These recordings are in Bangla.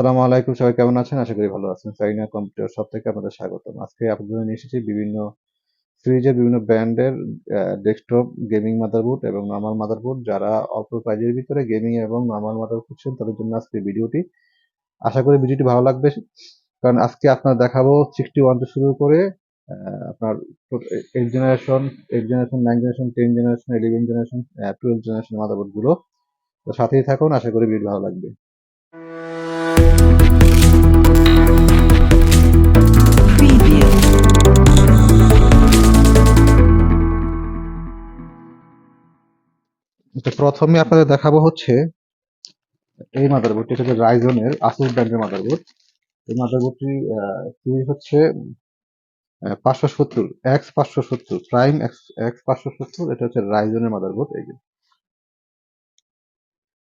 আসসালামু আলাইকুম, সবাই কেমন আছেন? আশা করি ভালো আছেন। সাইনা কম্পিউটার শপ থেকে আপনাদের স্বাগতম। আজকে আপনাদের জন্য নিয়ে এসেছি বিভিন্ন সিরিজের বিভিন্ন ব্র্যান্ডের ডেস্কটপ গেমিং মাদারবোর্ড এবং নরমাল মাদারবোর্ড। যারা অল্প প্রাইজের ভিতরে গেমিং এবং নরমাল মাদারবোর্ড খুঁজছেন তাদের জন্য আজকে ভিডিওটি। আশা করি ভিডিওটি ভালো লাগবে। কারণ আজকে আপনার দেখাবো 61 থেকে শুরু করে আপনার 8 generation, 8 generation, 9 generation, 10 generation, 11 generation, 12 generation motherboard গুলো। তো সাথেই থাকুন, আশা করি ভিডিও ভালো লাগবে। তো প্রথমে আপনাদের দেখাবো হচ্ছে এই মাদারবোর্ডটি, হচ্ছে রাইজনের আসুস ব্র্যান্ডের মাদারবোর্ড। এই মাদারবোর্ডটি সিরিজ হচ্ছে 570 এক্স 570 প্রাইম এক্স 570। এটা হচ্ছে রাইজনের মাদারবোর্ড। এই যে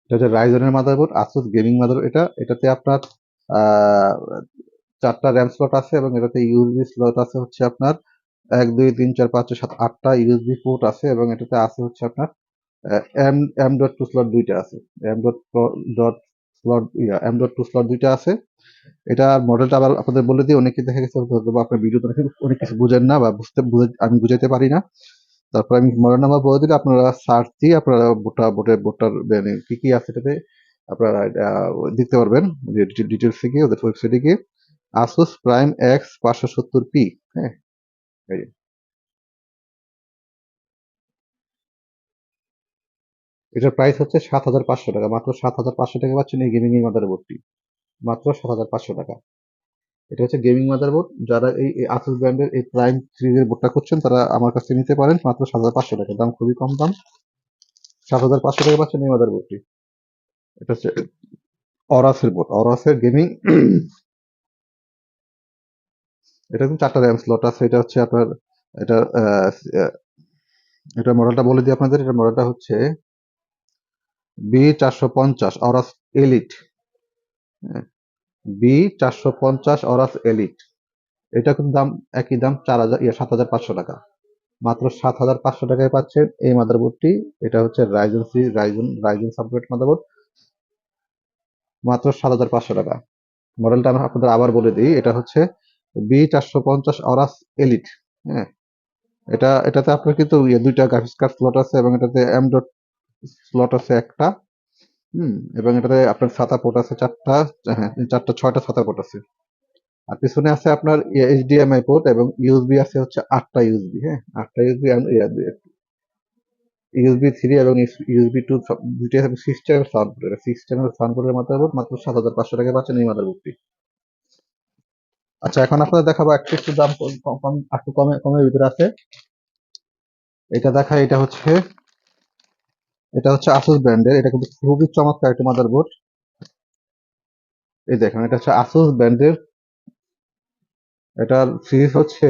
এটা হচ্ছে রাইজনের মাদারবোর্ড, আসুস গেমিং মাদারবোর্ড। এটাতে আপনার আহ 4টা র্যাম স্লট আছে এবং এটাতে ইউএসবি স্লট আছে হচ্ছে আপনার 1 2 3 4 5 6 7 8টা ইউএসবি পোর্ট আছে এবং এটাতে আছে হচ্ছে আপনার M M dot two slot দুইটা আছে। M dot dot slot M dot two slot দুইটা আছে। এটার মডেলটা আবার আপনাদের বলে দিই। অনেকে দেখা গেছে হয়তো বা আপনার ভিডিওতে অনেক কিছু বুঝেন না বা আমি বুঝাইতে পারি না। তারপর আমি মডেল নাম্বার বলে দিলে আপনারা সার্চ দিয়ে আপনারা বোর্ডটার মানে কি কি আছে এটাতে আপনারা দেখতে পারবেন। যে ডিটেলসে গিয়ে ওদের ওয়েবসাইটে গিয়ে আসুস প্রাইম এক্স 570 পি। হ্যাঁ, এই যে। এটার প্রাইস হচ্ছে 7,500 টাকা। মাত্র 7,500 টাকা পাচ্ছেন এই গেমিং এর মাদারবোর্ডটি। মাত্র 7,500 টাকা। এটা হচ্ছে গেমিং মাদারবোর্ড। যারা এই আসুস ব্র্যান্ডের এই প্রাইম সিরিজের বোর্ডটা করছেন তারা আমার কাছ থেকে নিতে পারেন মাত্র 7,500 টাকা। দাম খুবই কম দাম। 7,500 টাকা পাচ্ছেন এই মাদারবোর্ডটি। এটা হচ্ছে অরাসের বোর্ড, অরাসের গেমিং। এটা কিন্তু 4টা র্যাম স্লট আছে। এটা হচ্ছে আপনার এটা এটা মডেলটা বলে দিই আপনাদের। এটা মডেলটা হচ্ছে B450 Aorus elite. B450 Aorus elite. এটা কিন্তু দাম একই দাম 7,500 টাকা। মাত্র 7,500 টাকায় পাচ্ছেন এই মাদারবোর্ডটি। এটা হচ্ছে রাইজন সাবগ্রেড মাদারবোর্ড। মাত্র 7,500 টাকা। মডেলটা আমি আপনাদের আবার বলে দিই। এটা হচ্ছে B450 অরাস এলিট। হ্যাঁ, এটাতে আপনার কিন্তু দুইটা গ্রাফিক্স কার্ড স্লট আছে এবং এটাতে এম ডট স্লট আছে একটা। এবং এটাতে আপনার ছাতা পোর্ট আছে 4টা। হ্যাঁ, 6টা ছাতা পোর্ট আছে। আর পিছনে আছে আপনার এইচডিএমআই পোর্ট এবং ইউএসবি আছে হচ্ছে 8টা ইউএসবি। হ্যাঁ, 8টা ইউএসবি, ইউএসবি 3 এবং ইউএসবি 2 দুইটা সিস্টেমের সাউন্ড পোর্ট। এটা সিস্টেমের সাউন্ড পোর্টের মাদারবোর্ড। মাত্র 7,500 টাকায় পাচ্ছেন এই মাদারবোর্ডটি। আচ্ছা, এখন আপনাদের দেখাবো একটু দাম কম, একটু কমের ভিতরে আছে। এটা দেখা, এটা হচ্ছে আসুস ব্র্যান্ডের। এটা কিন্তু খুবই চমৎকার একটা মাদারবোর্ড। এই দেখেন, এটা হচ্ছে আসুস ব্র্যান্ডের। এটার সিরিজ হচ্ছে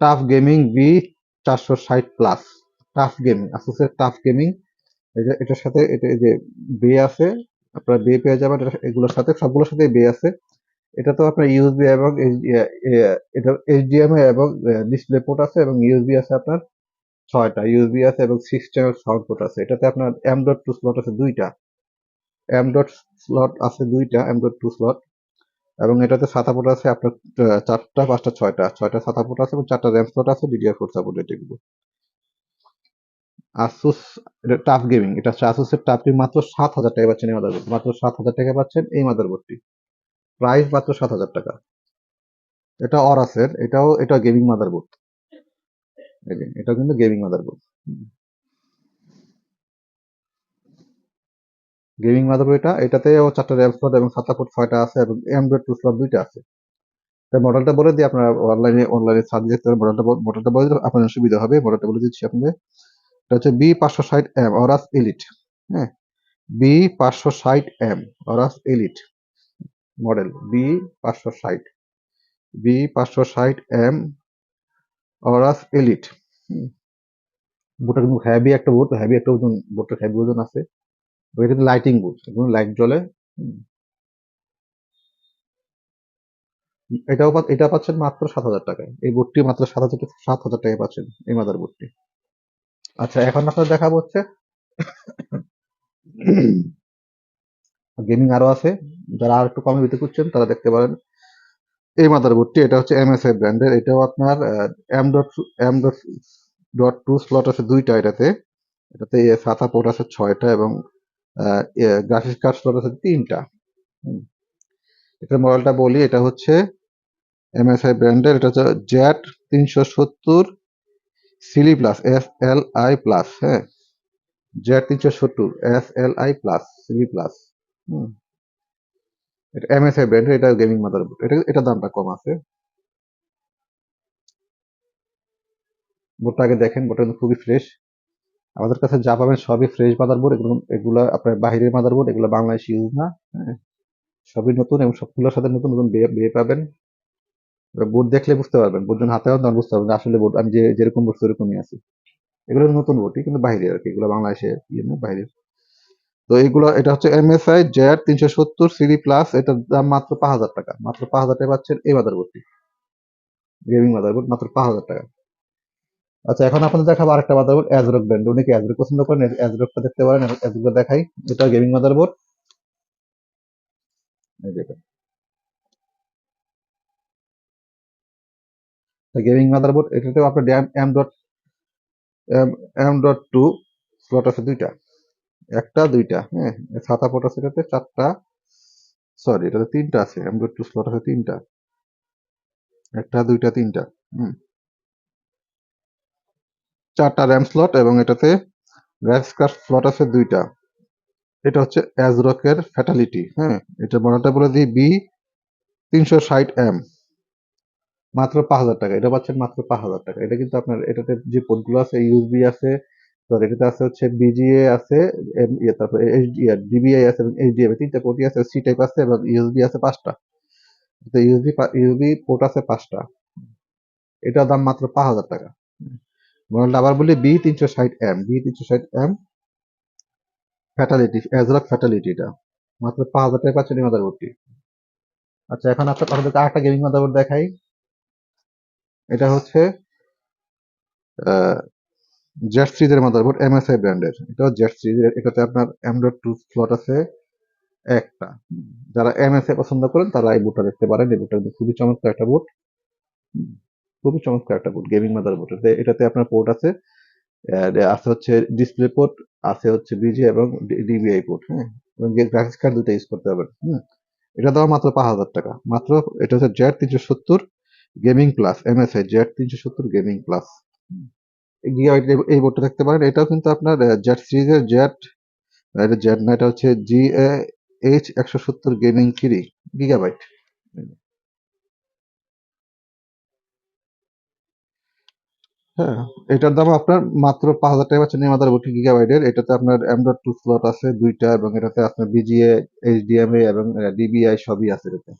TUF gaming B460 plus. TUF gaming, আসুসের টাফ গেমিং। এটার সাথে এটা এই যে বে আছে, আপনারা বে পেয়ে যাবেন। এগুলোর সাথে সবগুলোর সাথে বে আছে। এটা তো আপনার ইউএসবি এবং এটা এইচডিএমআই এবং ডিসপ্লে পোর্ট আছে এবং ইউএসবি আছে আপনার 6টা ইউএসবি আছে এবং 6 চ্যানেল সাউন্ড পোর্ট আছে। এটাতে আপনার এম ডট টু স্লট আছে দুইটা। এম ডট স্লট আছে দুইটা, এম ডট টু স্লট। এবং এটাতে ছাতা পোর্ট আছে আপনার 4টা 5টা 6টা ছাতা পোর্ট আছে এবং 4টা র্যাম স্লট আছে, DDR4 সাপোর্টেড এগুলো। আসুস, এটা টাফ গেমিং। এটা হচ্ছে আসুসের টাফ গেমিং। মাত্র 7,000 টাকা পাচ্ছেন এই মাদারবোর্ড। মাত্র 7,000 টাকা পাচ্ছেন এই মাদারবোর্ডটি। প্রাইস মাত্র 7,000 টাকা। এটা অরাসের, এটা গেমিং মাদারবোর্ড। এই যে এটা কিন্তু গেমিং মাদারবোর্ড। গেমিং মাদারবোর্ড এটাতেও 4টা র্যাম স্লট এবং ছাতা পোর্ট 6টা আছে এবং এম.2 স্লট দুইটা আছে। মডেলটা বলে দিই, আপনারা অনলাইনে সার্চ দিতে পারেন। মডেলটা বলে দিলে আপনাদের সুবিধা হবে। মডেলটা বলে দিচ্ছি আপনাদের। এটা হচ্ছে B560M অরাস এলিট। হ্যাঁ, B560M Aorus elite model. B560, B560M Aorus elite. বোর্ডটা কিন্তু হেভি একটা বোর্ড, হেভি একটা ওজন। বোর্ডটা হেভি ওজন আছে। এটা কিন্তু লাইটিং বোর্ড, এখন লাইট জ্বলে। এটা পাচ্ছেন মাত্র 7,000 টাকায়। এই বোর্ডটি মাত্র 7,000 টাকায় পাচ্ছেন এই মাদার বোর্ডটি। আচ্ছা, এখন আপনাদের দেখাবো হচ্ছে গেমিং আরো আছে, যারা আর একটু কমের ভিতরে খুঁজছেন তারা দেখতে পারেন এই মাদারবোর্ডটি। এটা হচ্ছে এমএসআই ব্র্যান্ডের, এটাও আপনার M.2 স্লট আছে দুইটা এটাতে। এটাতে SATA পোর্ট আছে 6টা এবং গ্রাফিক্স কার্ড স্লট আছে 3টা। এটার মডেলটা বলি, এটা হচ্ছে এমএসআই ব্র্যান্ডের, এটা হচ্ছে Z 370 SLI plus SLI plus. হ্যাঁ, Z 370 SLI plus SLI plus. এটা এমএসআই ব্র্যান্ডের, এটা গেমিং মাদারবোর্ড। এটা দামটা কম আছে। বোর্ডটা আগে দেখেন, বোর্ডটা কিন্তু খুবই ফ্রেশ। আমাদের কাছে যা পাবেন সবই ফ্রেশ মাদারবোর্ড। এগুলো আপনার বাইরের মাদারবোর্ড, এগুলো বাংলাদেশি ইউজ না। হ্যাঁ, সবই নতুন এবং সবগুলোর সাথে নতুন নতুন বিয়ে পাবেন। বোর্ড দেখলে বুঝতে পারবেন, বোর্ড যখন হাতে পাবেন তখন বুঝতে পারবেন যে আসলে বোর্ড আমি যেরকম বোর্ড সেরকমই আছে। এগুলো নতুন বোর্ডই কিন্তু বাইরে আর কি, এগুলো বাংলাদেশে ইয়ে না, বাইরের। তো এগুলো, এটা হচ্ছে এমএসআই জেড 370 সিরি প্লাস, এটার দাম মাত্র 5,000 টাকা। মাত্র 5,000 টাকা পাচ্ছেন এই মাদারবোর্ডটি, গেমিং মাদারবোর্ড মাত্র 5,000 টাকা। আচ্ছা, এখন আপনাদের দেখাবো আরেকটা মাদারবোর্ড, অ্যাজরক ব্র্যান্ড। উনি কি অ্যাজরক পছন্দ করেন? অ্যাজরকটা দেখতে পারেন, অ্যাজরক দেখাই। এটা গেমিং মাদারবোর্ড, এই যেটা গেমিং মাদারবোর্ড। এটাতেও আপনার M.2 স্লট আছে দুইটা, একটা দুইটা। হ্যাঁ, ছাতা পোর্ট আছে এটাতে 4টা, সরি এটাতে 3টা আছে। M.2 স্লট আছে 3টা, একটা দুইটা 3টা। হুম, 4টা র্যাম স্লট এবং এটাতে গ্রাফিক্স কার্ড স্লট আছে 2টা। এটা হচ্ছে অ্যাজরকের ফ্যাটালিটি। হ্যাঁ, এটা মডেলটা বলে দিই B360M, মাত্র 5,000 টাকা। এটা পাচ্ছেন মাত্র 5,000 টাকা। এটা কিন্তু আপনার এটাতে যে পোর্টগুলো আছে, ইউএসবি আছে, তো এটাতে আছে হচ্ছে বিজিএ আছে, তারপর ডিবিআই আছে এবং এইচডিএমআই, 3টা পোর্টই আছে। সি টাইপ আছে এবং ইউএসবি আছে 5টা। ইউএসবি পোর্ট আছে 5টা। এটার দাম মাত্র 5,000 টাকা। মডেলটা আবার বলি B360M ফ্যাটালিটি, অ্যাজরক ফ্যাটালিটি। এটা মাত্র 5,000 টাকা পাচ্ছেন এই মাদারবোর্ডটি। আচ্ছা, এখন আপনাদেরকে আরেকটা গেমিং মাদারবোর্ড দেখাই। এটা হচ্ছে জেড সিরিজের মাদারবোর্ড, এমএসআই ব্র্যান্ডের। এটাও জেড সিরিজের, এটাতে আপনার M.2 স্লট আছে একটা। যারা এমএসআই পছন্দ করেন তারা এই বোর্ডটা দেখতে পারেন। এই বোর্ডটা কিন্তু খুবই চমৎকার একটা বোর্ড, খুবই চমৎকার একটা বোর্ড, গেমিং মাদারবোর্ড। এটাতে আপনার পোর্ট আছে, আছে হচ্ছে ডিসপ্লে পোর্ট, আছে হচ্ছে বিজি এবং ডিবিআই পোর্ট। হ্যাঁ, এবং গ্রাফিক্স কার্ড দুটো ইউজ করতে পারবেন। এটা দাম মাত্র 5,000 টাকা মাত্র। এটা হচ্ছে Z 370 gaming plus, MSI Z 370 gaming plus. Gigabyte এই বোর্ডটা দেখতে পারেন। এটাও কিন্তু আপনার জেড সিরিজের জেড, এটা জেড না, এটা হচ্ছে GAH170 গেমিং 3 GB। হ্যাঁ, এটার দাম আপনার মাত্র 5,000 টাকা পাচ্ছেন এই মাদারবোর্ডটি গিগাবাইটের। এটাতে আপনার M.2 স্লট আছে 2টা এবং এটাতে আপনার বিজিএ, এইচডিএমআই এবং ডিবিআই সবই আছে এটাতে।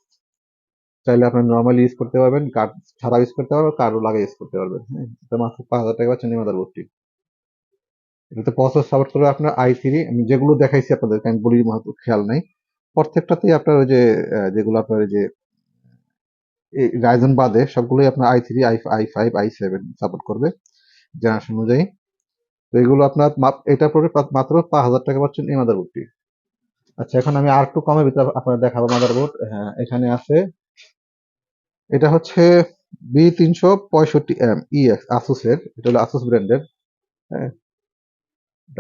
চাইলে আপনার নরমালি ইউজ করতে পারবেন, কার্ড ছাড়া ইউজ করতে পারবেন, কার্ডও লাগিয়ে ইউজ করতে পারবেন। হ্যাঁ, এটা মাত্র 5,000 টাকা পাচ্ছেন এই মাদারবোর্ডটি। এটাতে প্রসেসর সাপোর্ট করবে আপনার i3। আমি যেগুলো দেখাইছি আপনাদেরকে, আমি বলি হয়তো খেয়াল নাই, প্রত্যেকটাতেই আপনার ওই যে যেগুলো আপনার ওই যে রাইজন বাদে সবগুলোই আপনার i3, i5, i7 সাপোর্ট করবে জেনারেশন অনুযায়ী। তো এগুলো আপনার এটার পরে মাত্র 5,000 টাকা পাচ্ছেন এই মাদারবোর্ডটি। আচ্ছা, এখন আমি আর একটু কমের ভিতরে আপনার দেখাবো মাদারবোর্ড। হ্যাঁ, এখানে আছে, এটা হচ্ছে B365M আসুসের। এটা হলো আসুস ব্র্যান্ডের। হ্যাঁ,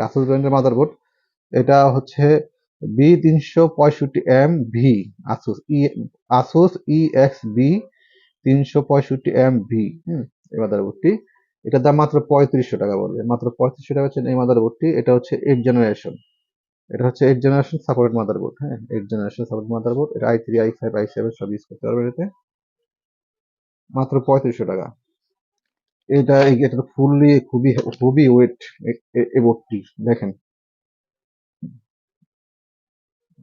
আসুস ব্র্যান্ডের মাদারবোর্ড। এটা হচ্ছে B365M-V, Asus Asus EXB 365M-V। এই মাদারবোর্ডটি, এটার দাম মাত্র 3,500 টাকা পড়বে। মাত্র 3,500 টাকা পাচ্ছেন এই মাদারবোর্ডটি। এটা হচ্ছে 8 জেনারেশন। এটা হচ্ছে 8 জেনারেশন সাপোর্টেড মাদারবোর্ড। হ্যাঁ, 8 জেনারেশন সাপোর্ট মাদারবোর্ড। এটা i3, i5, i7 সব ইউজ করতে পারবেন এতে। মাত্র 3,500 টাকা। এটা তো ফুললি খুবই খুবই ওয়েট এই বোর্ডটি। দেখেন,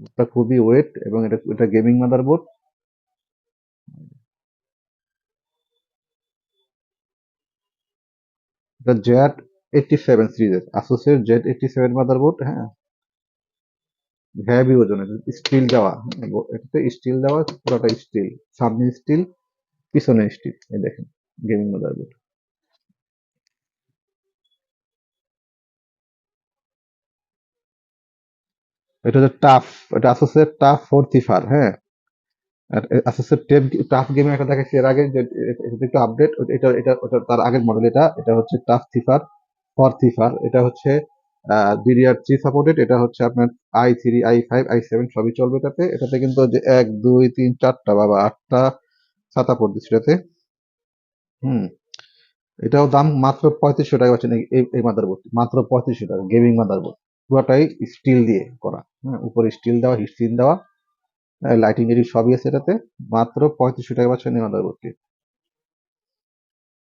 এটা খুবই ওয়েট এবং এটা গেমিং মাদারবোর্ড। এটা Z87 সিরিজের, আসুসের Z87 মাদারবোর্ড। হ্যাঁ, হেভি ওজন, স্টিল দেওয়া। এটাতে স্টিল দেওয়া, পুরোটা স্টিল, সামনে স্টিল, পিছনে স্টিল। এই দেখেন, গেমিং মাদারবোর্ড। এটা হচ্ছে টাফ, এটা আসুসের টাফ 4 থিফার, হ্যাঁ। আর আসুসের টাফ গেমিং একটা দেখাচ্ছি এর আগে, যে এটা একটু আপডেট, এটা ওটা তার আগের মডেল, এটা হচ্ছে টাফ থিফার 4 থিফার। এটা হচ্ছে DDR3 সাপোর্টেড। এটা হচ্ছে আপনার i3, i5, i7 সবই চলবে এটাতে। এটাতে কিন্তু যে 1 2 3 4টা বাবা 8টা ছাতা পড়বে এটাতে। হুম। এটাও দাম মাত্র 3500 টাকা পাচ্ছেন। এই মাদারবোর্ড মাত্র 3500 টাকা, গেমিং মাদারবোর্ড, পুরোটাই স্টিল দিয়ে করা, হ্যাঁ, উপরে স্টিল দেওয়া, হিটসিন দেওয়া, লাইটিং এর সবই আছে এটাতে। মাত্র 3500 টাকা পাচ্ছেন এই মাদারবোর্ডটি।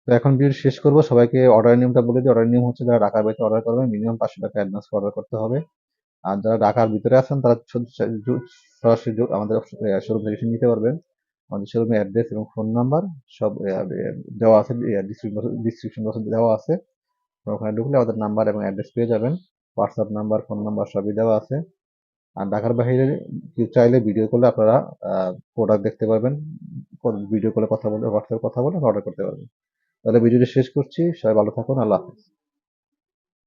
তো এখন ভিডিও শেষ করবো, সবাইকে অর্ডার নিয়মটা বলে দিই। অর্ডার নিয়ম হচ্ছে, যারা ঢাকার বাইরে অর্ডার করবেন মিনিমাম 500 টাকা অ্যাডভান্স অর্ডার করতে হবে। আর যারা ঢাকার ভিতরে আছেন তারা সরাসরি আমাদের শোরুম থেকে এসে নিতে পারবেন। আমাদের শোরুমের অ্যাড্রেস এবং ফোন নাম্বার সব দেওয়া আছে, ডিসক্রিপশন বক্সে দেওয়া আছে। ওখানে ঢুকলে আমাদের নাম্বার এবং অ্যাড্রেস পেয়ে যাবেন। হোয়াটসঅ্যাপ নাম্বার, ফোন নাম্বার সবই দেওয়া আছে। আর ঢাকার বাইরে কেউ চাইলে ভিডিও কলে আপনারা প্রোডাক্ট দেখতে পারবেন, ভিডিও কলে কথা বলে, হোয়াটসঅ্যাপে কথা বলে অর্ডার করতে পারবেন। তাহলে ভিডিওটি শেষ করছি, সবাই ভালো থাকুন, আল্লাহ হাফেজ।